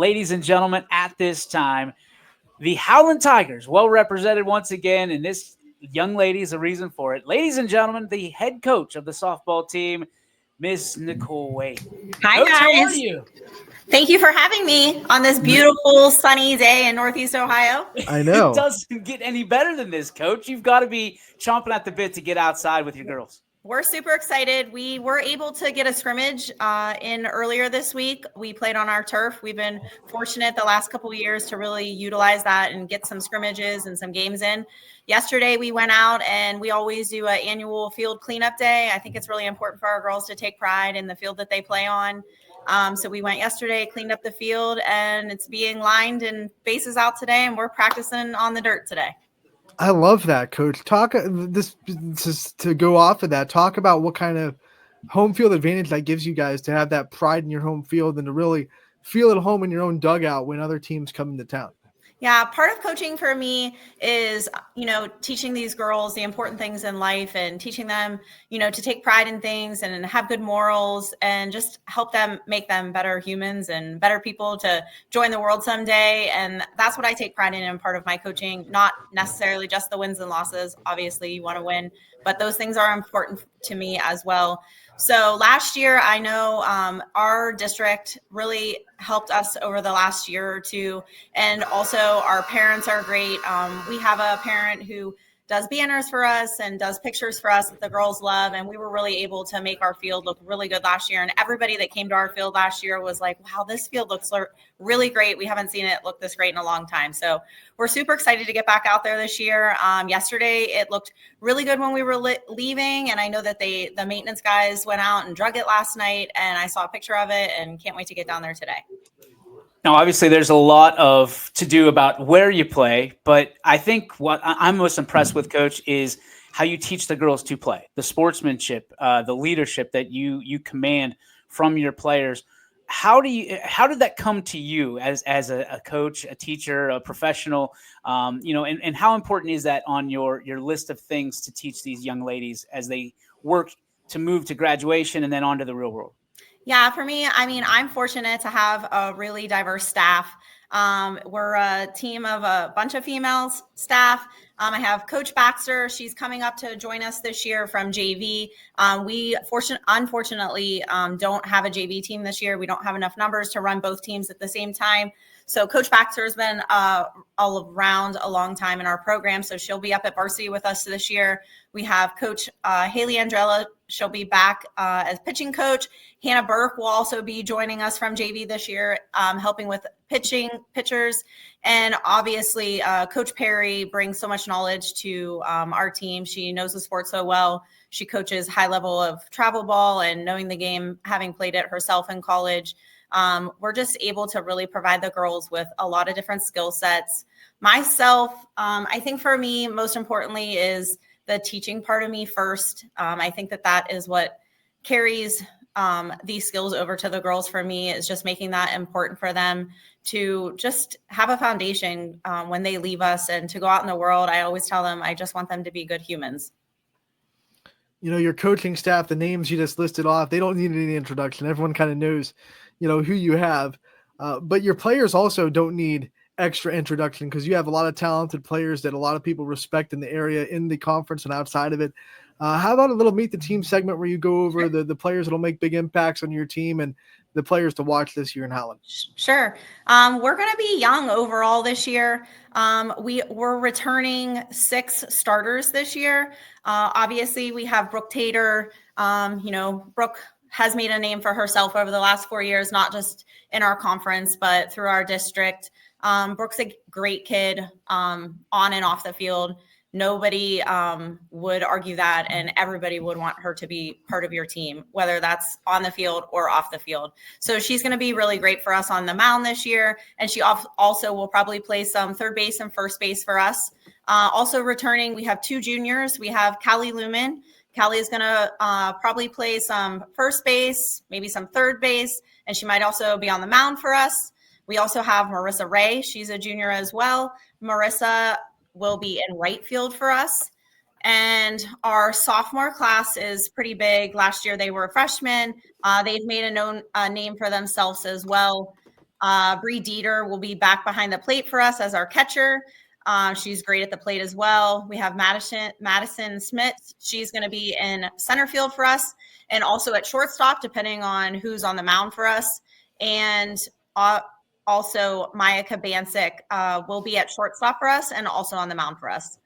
Ladies and gentlemen, at this time, the Howland Tigers, well represented once again, and this young lady is the reason for it. Ladies and gentlemen, the head coach of the softball team, Miss Nicole Wayt. Hi, Coach, how are guys. you? Thank you for having me on this beautiful sunny day in Northeast Ohio. I know. It doesn't get any better than this, Coach. You've got to be chomping at the bit to get outside with your girls. We're super excited. We were able to get a scrimmage in earlier this week. We played on our turf. We've been fortunate the last couple of years to really utilize that and get some scrimmages and some games in. Yesterday, we went out and we always do an annual field cleanup day. I think it's really important for our girls to take pride in the field that they play on. So we went yesterday, cleaned up the field, and it's being lined and bases out today, and we're practicing on the dirt today. I love that, Coach. This is to go off of that. Talk about what kind of home field advantage that gives you guys to have that pride in your home field and to really feel at home in your own dugout when other teams come into town. Yeah, part of coaching for me is, teaching these girls the important things in life and teaching them, to take pride in things and have good morals and just help them make them better humans and better people to join the world someday. And that's what I take pride in part of my coaching, not necessarily just the wins and losses. Obviously, you want to win, but those things are important to me as well. So last year, I know our district really helped us over the last year or two. And also our parents are great. We have a parent who does banners for us and does pictures for us that the girls love. And we were really able to make our field look really good last year. And everybody that came to our field last year was like, wow, this field looks really great. We haven't seen it look this great in a long time. So we're super excited to get back out there this year. Yesterday, it looked really good when we were leaving. And I know that the maintenance guys went out and drug it last night. And I saw a picture of it and can't wait to get down there today. Now, obviously, there's a lot to do about where you play, but I think what I'm most impressed with, Coach, is how you teach the girls to play, the sportsmanship, the leadership that you command from your players. How did that come to you as a coach, a teacher, a professional? And how important is that on your list of things to teach these young ladies as they work to move to graduation and then onto the real world? Yeah, for me, I'm fortunate to have a really diverse staff. We're a team of a bunch of females staff. I have Coach Baxter. She's coming up to join us this year from JV. We unfortunately don't have a JV team this year. We don't have enough numbers to run both teams at the same time. So Coach Baxter has been all around a long time in our program. So she'll be up at varsity with us this year. We have Coach Haley Andrella. She'll be back as pitching coach. Hannah Burke will also be joining us from JV this year, helping with pitchers. And obviously, Coach Perry brings so much knowledge to our team. She knows the sport so well. She coaches high level of travel ball and knowing the game, having played it herself in college. We're just able to really provide the girls with a lot of different skill sets. Myself, I think for me, most importantly is the teaching part of me first. I think that is what carries these skills over to the girls for me, is just making that important for them to just have a foundation when they leave us and to go out in the world. I always tell them, I just want them to be good humans. Your coaching staff, the names you just listed off, they don't need any introduction. Everyone kind of knows, who you have. But your players also don't need extra introduction because you have a lot of talented players that a lot of people respect in the area, in the conference and outside of it. How about a little meet the team segment where you go over the players that'll make big impacts on your team and the players to watch this year in Howland? Sure. We're going to be young overall this year. We're returning 6 starters this year. Obviously, we have Brooke Tater. Brooke has made a name for herself over the last 4 years, not just in our conference, but through our district. Brooke's a great kid on and off the field. Nobody would argue that, and everybody would want her to be part of your team, whether that's on the field or off the field. So she's going to be really great for us on the mound this year, and she also will probably play some third base and first base for us. Also returning, we have 2 juniors. We have Callie Lumen. Callie is going to probably play some first base, maybe some third base, and she might also be on the mound for us. We also have Marissa Ray. She's a junior as well. Marissa will be in right field for us. And our sophomore class is pretty big. Last year they were freshmen. They've made a name for themselves as well. Bree Dieter will be back behind the plate for us as our catcher. She's great at the plate as well. We have Madison Smith. She's going to be in center field for us and also at shortstop, depending on who's on the mound for us. And also Maya Kabancic will be at shortstop for us and also on the mound for us.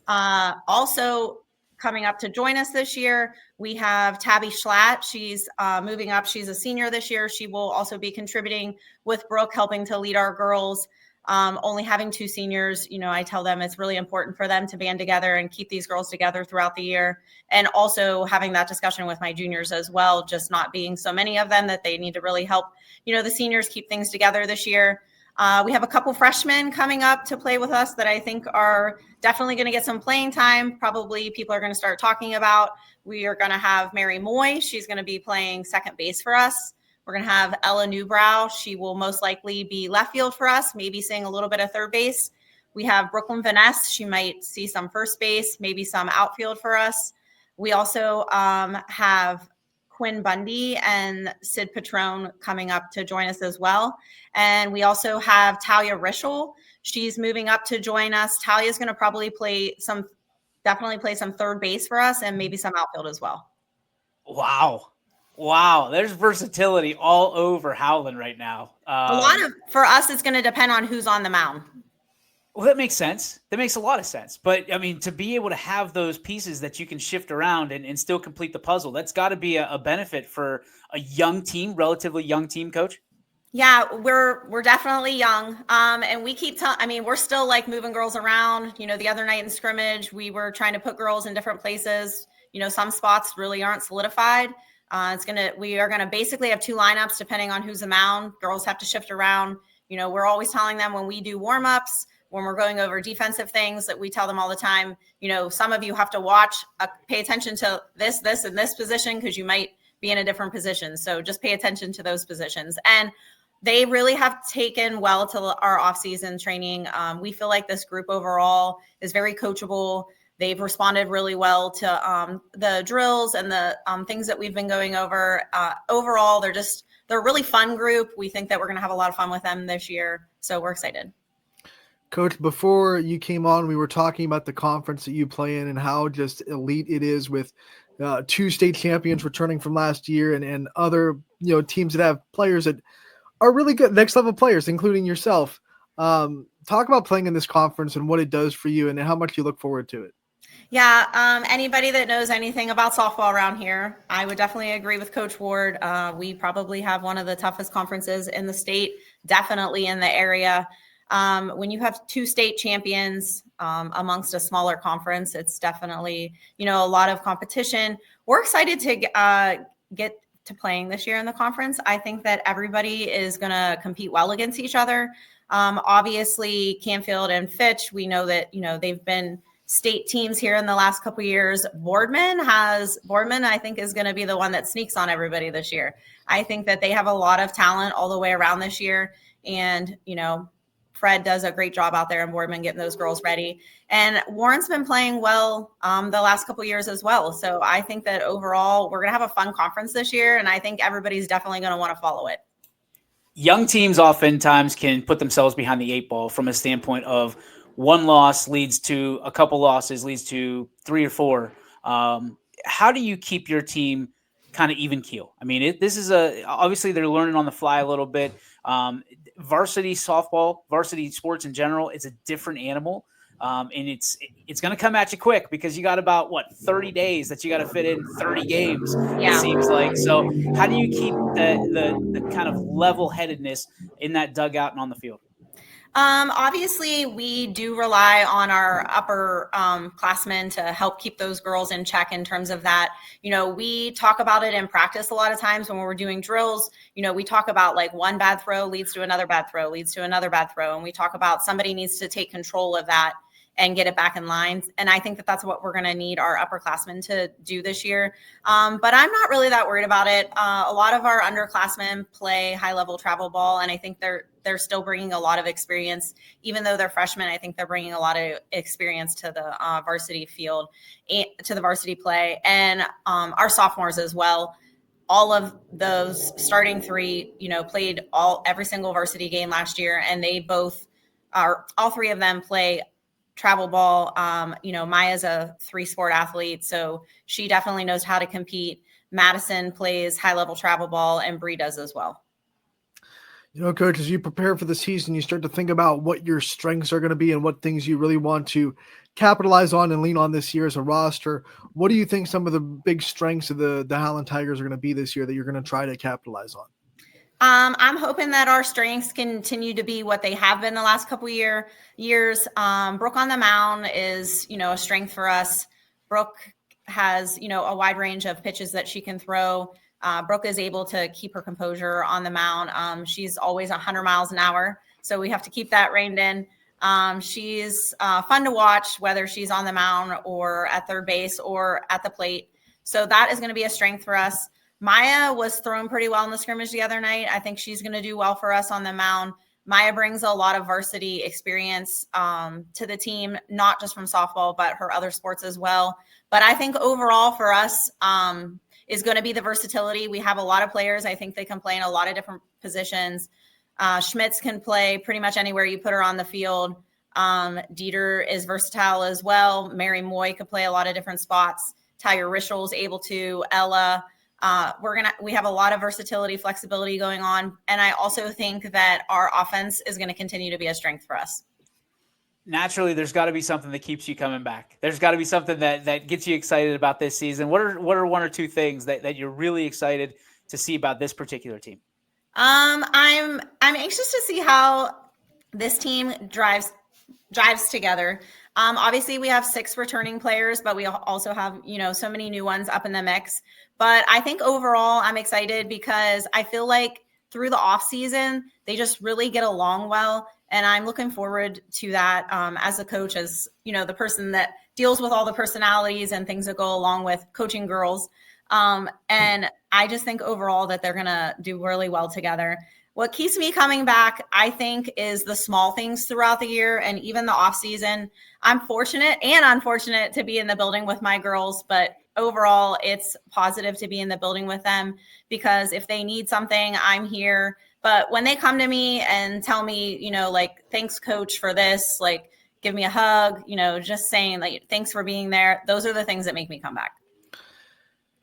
Also coming up to join us this year, we have Tabby Schlatt. She's moving up. She's a senior this year. She will also be contributing with Brooke, helping to lead our girls. Only having 2 seniors, I tell them it's really important for them to band together and keep these girls together throughout the year. And also having that discussion with my juniors as well, just not being so many of them that they need to really help, the seniors keep things together this year. We have a couple freshmen coming up to play with us that I think are definitely going to get some playing time. Probably people are going to start talking about. We are going to have Mary Moy. She's going to be playing second base for us. We're going to have Ella Newbrow. She will most likely be left field for us, maybe seeing a little bit of third base. We have Brooklyn Vaness. She might see some first base, maybe some outfield for us. We also have Quinn Bundy and Sid Patrone coming up to join us as well. And we also have Talia Rischel. She's moving up to join us. Talia's going to probably definitely play some third base for us and maybe some outfield as well. Wow. There's versatility all over Howland right now. For us, it's going to depend on who's on the mound. Well, that makes sense. That makes a lot of sense. But I mean, to be able to have those pieces that you can shift around and still complete the puzzle, that's got to be a benefit for a relatively young team, Coach. Yeah, we're definitely young. And we keep we're still like moving girls around. The other night in scrimmage, we were trying to put girls in different places. Some spots really aren't solidified. We are gonna basically have 2 lineups depending on who's the mound. Girls have to shift around. We're always telling them when we do warm-ups, when we're going over defensive things, that we tell them all the time, some of you have to pay attention to this, and this position, because you might be in a different position. So just pay attention to those positions. And they really have taken well to our off-season training. We feel like this group overall is very coachable. They've responded really well to the drills and the things that we've been going over. Overall, they're a really fun group. We think that we're going to have a lot of fun with them this year. So we're excited. Coach, before you came on, we were talking about the conference that you play in and how just elite it is with 2 state champions returning from last year and other teams that have players that are really good, next level players, including yourself. Talk about playing in this conference and what it does for you and how much you look forward to it. Yeah, anybody that knows anything about softball around here, I would definitely agree with Coach Ward. We probably have one of the toughest conferences in the state, definitely in the area. When you have 2 state champions amongst a smaller conference, it's definitely, a lot of competition. We're excited to get to playing this year in the conference. I think that everybody is going to compete well against each other. Obviously, Canfield and Fitch, we know that, they've been state teams here in the last couple of years. Boardman, I think, is going to be the one that sneaks on everybody this year. I think that they have a lot of talent all the way around this year. And, Fred does a great job out there in Boardman getting those girls ready. And Warren's been playing well the last couple of years as well. So I think that overall we're going to have a fun conference this year. And I think everybody's definitely going to want to follow it. Young teams oftentimes can put themselves behind the 8 ball from a standpoint of one loss leads to a couple losses, leads to 3 or 4. How do you keep your team kind of even keel? I mean, this is obviously they're learning on the fly a little bit. Varsity softball, varsity sports in general, it's a different animal. And it's going to come at you quick because you got about 30 days that you got to fit in 30 games. Yeah. It seems like. So how do you keep the kind of level-headedness in that dugout and on the field? Obviously, we do rely on our upper classmen to help keep those girls in check in terms of that. We talk about it in practice a lot of times when we're doing drills. We talk about like one bad throw leads to another bad throw, leads to another bad throw. And we talk about somebody needs to take control of that and get it back in line. And I think that that's what we're going to need our upperclassmen to do this year. But I'm not really that worried about it. A lot of our underclassmen play high-level travel ball, and I think they're still bringing a lot of experience. Even though they're freshmen, I think they're bringing a lot of experience to the varsity field, to the varsity play, and our sophomores as well. all of those starting three, played every single varsity game last year, and they both are, all three of them play travel ball. Maya's a 3-sport athlete, so she definitely knows how to compete. Madison plays high-level travel ball, and Bree does as well. Coach, as you prepare for the season, you start to think about what your strengths are going to be and what things you really want to capitalize on and lean on this year as a roster. What do you think some of the big strengths of the Howland Tigers are going to be this year that you're going to try to capitalize on? I'm hoping that our strengths continue to be what they have been the last couple years. Brooke on the mound is, a strength for us. Brooke has, a wide range of pitches that she can throw. Brooke is able to keep her composure on the mound. She's always 100 miles an hour, so we have to keep that reined in. She's fun to watch, whether she's on the mound or at third base or at the plate. So that is going to be a strength for us. Maya was thrown pretty well in the scrimmage the other night. I think she's going to do well for us on the mound. Maya brings a lot of varsity experience to the team, not just from softball, but her other sports as well. But I think overall for us is going to be the versatility. We have a lot of players. I think they can play in a lot of different positions. Schmitz can play pretty much anywhere you put her on the field. Dieter is versatile as well. Mary Moy could play a lot of different spots. Tiger Rischel's able to. Ella. We have a lot of versatility, flexibility going on. And I also think that our offense is going to continue to be a strength for us. Naturally, there's got to be something that keeps you coming back. There's got to be something that gets you excited about this season. What are one or two things that you're really excited to see about this particular team? I'm anxious to see how this team drives together. Obviously we have 6 returning players, but we also have, so many new ones up in the mix. But I think overall I'm excited because I feel like through the off season, they just really get along well. And I'm looking forward to that as a coach, as, the person that deals with all the personalities and things that go along with coaching girls. And I just think overall that they're going to do really well together. What keeps me coming back, I think, is the small things throughout the year and even the off season. I'm fortunate and unfortunate to be in the building with my girls, but overall it's positive to be in the building with them because if they need something, I'm here. But when they come to me and tell me, thanks coach for this, give me a hug, just saying thanks for being there. Those are the things that make me come back.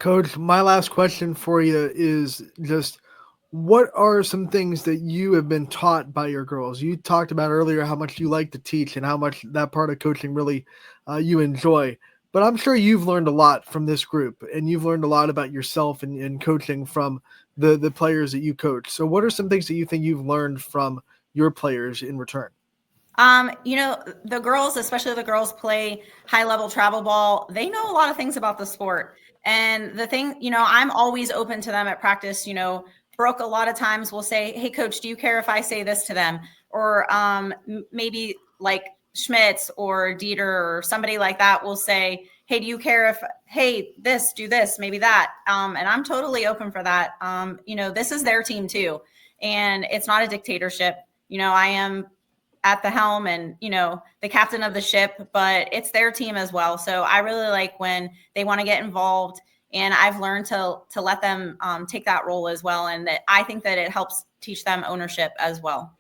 Coach, my last question for you is just, what are some things that you have been taught by your girls? You talked about earlier how much you like to teach and how much that part of coaching really you enjoy. But I'm sure you've learned a lot from this group, and you've learned a lot about yourself and coaching from the players that you coach. So what are some things that you think you've learned from your players in return? The girls, especially the girls play high-level travel ball. They know a lot of things about the sport. And the thing, I'm always open to them at practice. Brooke a lot of times will say, hey, coach, do you care if I say this to them? Or maybe like Schmitz or Dieter or somebody like that will say, hey, do you care if, hey, this, do this, maybe that. And I'm totally open for that. This is their team too. And it's not a dictatorship. I am at the helm and, the captain of the ship, but it's their team as well. So I really like when they want to get involved, and I've learned to let them take that role as well. And that I think that it helps teach them ownership as well.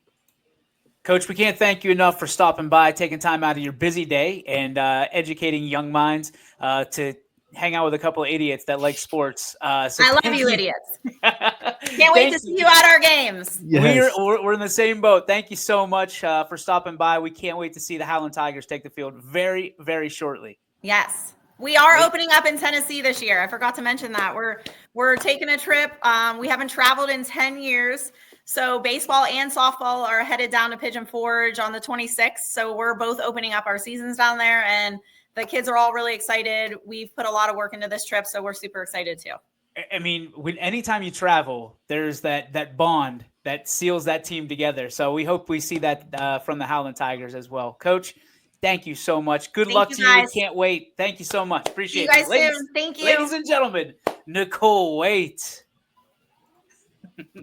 Coach, we can't thank you enough for stopping by, taking time out of your busy day and educating young minds to hang out with a couple of idiots that like sports. I love you idiots. Can't wait to see you at our games. Yes. We're in the same boat. Thank you so much for stopping by. We can't wait to see the Howland Tigers take the field very, very shortly. Yes. We are opening up in Tennessee this year. I forgot to mention that. We're taking a trip. We haven't traveled in 10 years. So baseball and softball are headed down to Pigeon Forge on the 26th. So we're both opening up our seasons down there, and the kids are all really excited. We've put a lot of work into this trip, so we're super excited too. I mean, anytime you travel, there's that bond that seals that team together. So we hope we see that from the Howland Tigers as well. Coach, thank you so much. Good luck to you. We can't wait. Thank you so much. Appreciate it. You guys soon. Thank you. Ladies and gentlemen, Nicole Wayt.